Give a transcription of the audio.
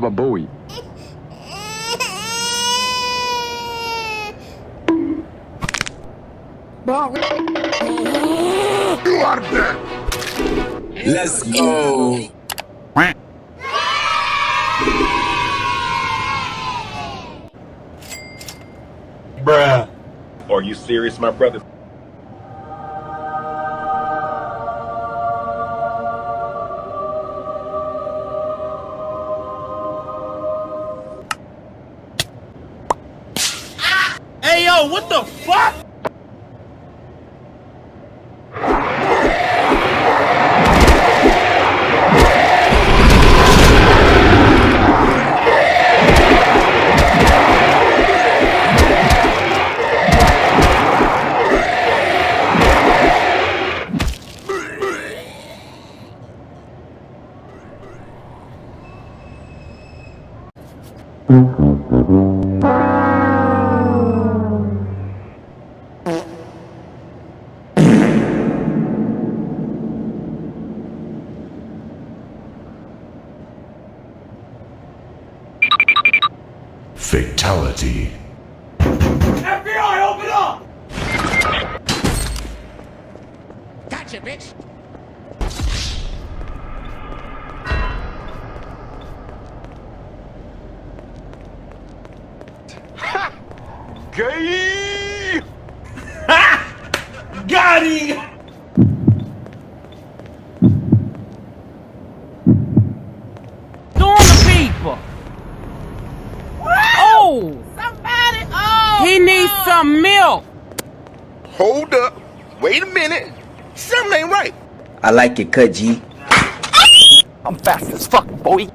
Baba Booey. You are dead. Let's go. Bruh. Are you serious, my brother? Hey yo, what the fuck? Fatality. FBI, open up! Gotcha, bitch. Gay. Garry! Storm the people! Oh! Somebody, oh! He needs some milk! Hold up. Wait a minute. Something ain't right. I like your cut, G. I'm fast as fuck, boy.